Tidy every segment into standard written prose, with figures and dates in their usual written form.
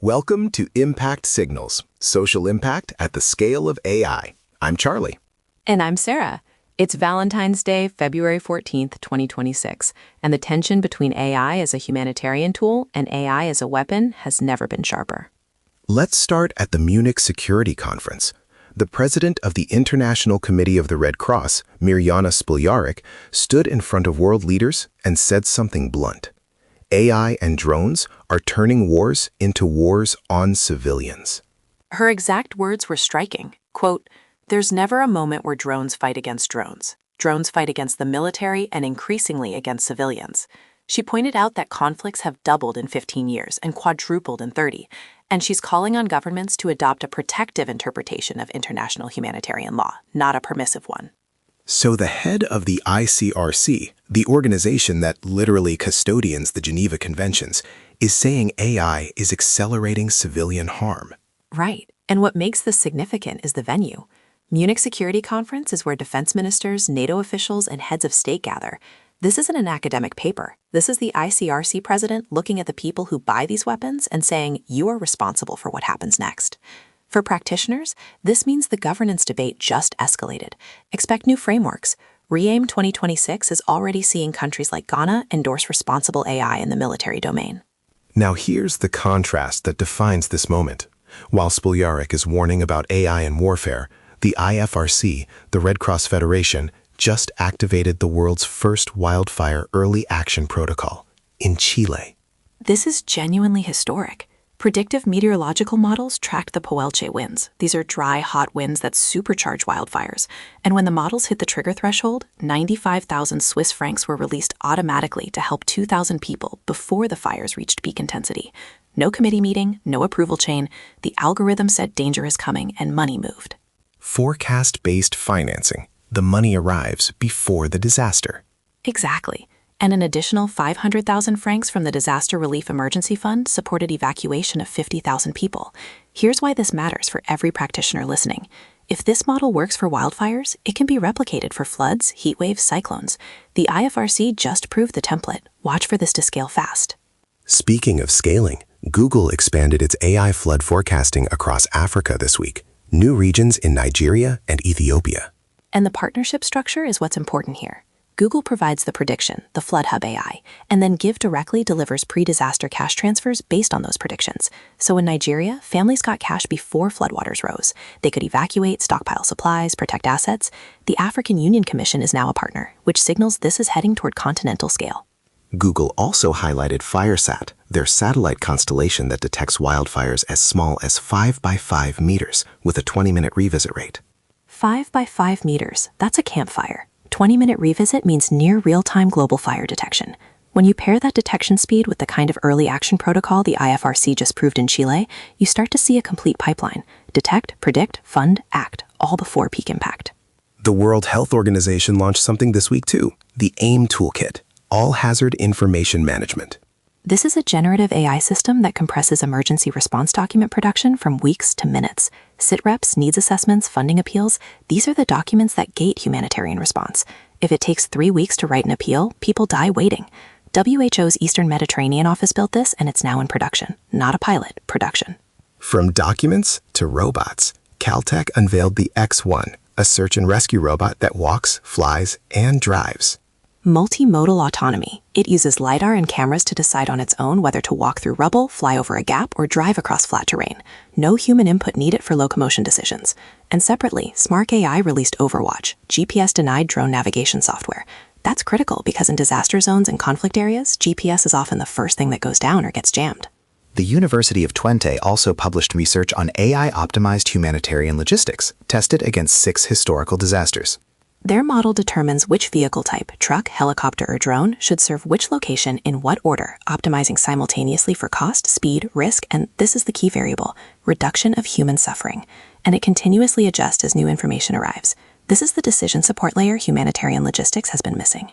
Welcome to Impact Signals, social impact at the scale of AI. I'm Charlie. And I'm Sarah. It's Valentine's Day, February 14th, 2026, and the tension between AI as a humanitarian tool and AI as a weapon has never been sharper. Let's start at the Munich Security Conference. The president of the International Committee of the Red Cross, Mirjana Spoljaric, stood in front of world leaders and said something blunt. AI and drones are turning wars into wars on civilians. Her exact words were striking. Quote, "There's never a moment where drones fight against drones. Drones fight against the military and increasingly against civilians." She pointed out that conflicts have doubled in 15 years and quadrupled in 30, and she's calling on governments to adopt a protective interpretation of international humanitarian law, not a permissive one. So the head of the ICRC, the organization that literally custodians the Geneva Conventions, is saying AI is accelerating civilian harm. Right. And what makes this significant is the venue. Munich Security Conference is where defense ministers, NATO officials, and heads of state gather. This isn't an academic paper. This is the ICRC president looking at the people who buy these weapons and saying, you are responsible for what happens next. For practitioners, this means the governance debate just escalated. Expect new frameworks. Re-AIM 2026 is already seeing countries like Ghana endorse responsible AI in the military domain. Now here's the contrast that defines this moment. While Spoljaric is warning about AI and warfare, the IFRC, the Red Cross Federation, just activated the world's first wildfire early action protocol in Chile. This is genuinely historic. Predictive meteorological models tracked the Puelche winds. These are dry, hot winds that supercharge wildfires. And when the models hit the trigger threshold, 95,000 Swiss francs were released automatically to help 2,000 people before the fires reached peak intensity. No committee meeting, no approval chain. The algorithm said danger is coming and money moved. Forecast-based financing. The money arrives before the disaster. Exactly. And an additional 500,000 francs from the Disaster Relief Emergency Fund supported evacuation of 50,000 people. Here's why this matters for every practitioner listening. If this model works for wildfires, it can be replicated for floods, heat waves, cyclones. The IFRC just proved the template. Watch for this to scale fast. Speaking of scaling, Google expanded its AI flood forecasting across Africa this week. New regions in Nigeria and Ethiopia. And the partnership structure is what's important here. Google provides the prediction, the Flood Hub AI, and then Give directly delivers pre-disaster cash transfers based on those predictions. So in Nigeria, families got cash before floodwaters rose. They could evacuate, stockpile supplies, protect assets. The African Union Commission is now a partner, which signals this is heading toward continental scale. Google also highlighted FireSat, their satellite constellation that detects wildfires as small as 5 by 5 meters with a 20-minute revisit rate. 5 by 5 meters, that's a campfire. 20-minute revisit means near real-time global fire detection. When you pair that detection speed with the kind of early action protocol the IFRC just proved in Chile, you start to see a complete pipeline. Detect, predict, fund, act, all before peak impact. The World Health Organization launched something this week too, the AIM Toolkit, All Hazard Information Management. This is a generative AI system that compresses emergency response document production from weeks to minutes. SITREPs, needs assessments, funding appeals, these are the documents that gate humanitarian response. If it takes 3 weeks to write an appeal, people die waiting. WHO's Eastern Mediterranean office built this, and it's now in production. Not a pilot, production. From documents to robots, Caltech unveiled the X1, a search and rescue robot that walks, flies, and drives. Multimodal autonomy. It uses LiDAR and cameras to decide on its own whether to walk through rubble, fly over a gap, or drive across flat terrain. No human input needed for locomotion decisions. And separately, Smark AI released Overwatch, GPS-denied drone navigation software. That's critical because in disaster zones and conflict areas, GPS is often the first thing that goes down or gets jammed. The University of Twente also published research on AI-optimized humanitarian logistics, tested against 6 historical disasters. Their model determines which vehicle type, truck, helicopter, or drone, should serve which location in what order, optimizing simultaneously for cost, speed, risk, and this is the key variable, reduction of human suffering. And it continuously adjusts as new information arrives. This is the decision support layer humanitarian logistics has been missing.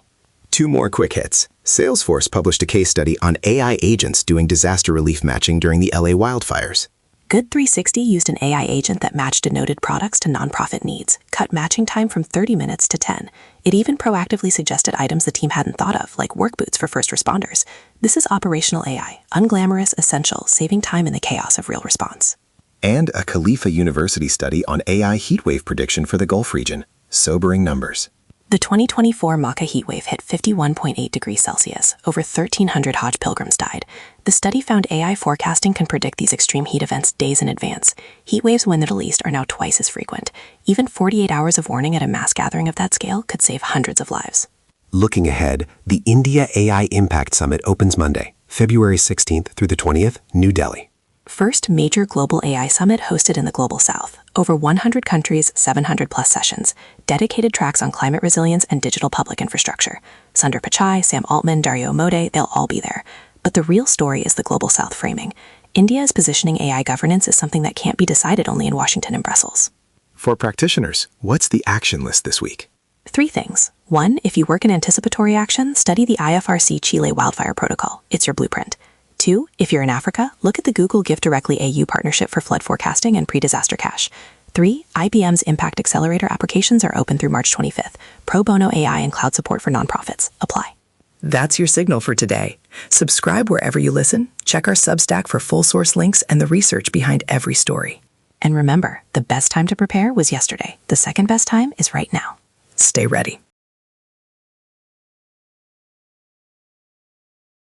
2 more quick hits. Salesforce published a case study on AI agents doing disaster relief matching during the LA wildfires. Good 360 used an AI agent that matched denoted products to nonprofit needs, cut matching time from 30 minutes to 10. It even proactively suggested items the team hadn't thought of, like work boots for first responders. This is operational AI, unglamorous, essential, saving time in the chaos of real response. And a Khalifa University study on AI heatwave prediction for the Gulf region. Sobering numbers. The 2024 Makkah heatwave hit 51.8 degrees Celsius. Over 1,300 Hajj pilgrims died. The study found AI forecasting can predict these extreme heat events days in advance. Heat waves when they're released are now twice as frequent. Even 48 hours of warning at a mass gathering of that scale could save hundreds of lives. Looking ahead, the India AI Impact Summit opens Monday, February 16th through the 20th, New Delhi. First major global AI summit hosted in the Global South. Over 100 countries, 700 plus sessions. Dedicated tracks on climate resilience and digital public infrastructure. Sundar Pichai, Sam Altman, Dario Amodei, they'll all be there. But the real story is the Global South framing. India is positioning AI governance as something that can't be decided only in Washington and Brussels. For practitioners, what's the action list this week? 3 things. 1, if you work in anticipatory action, study the IFRC Chile Wildfire Protocol. It's your blueprint. 2, if you're in Africa, look at the Google Give Directly AU partnership for flood forecasting and pre-disaster cash. 3, IBM's Impact Accelerator applications are open through March 25th. Pro bono AI and cloud support for nonprofits. Apply. That's your signal for today. Subscribe wherever you listen, check our Substack for full source links and the research behind every story. And remember, the best time to prepare was yesterday. The second best time is right now. Stay ready.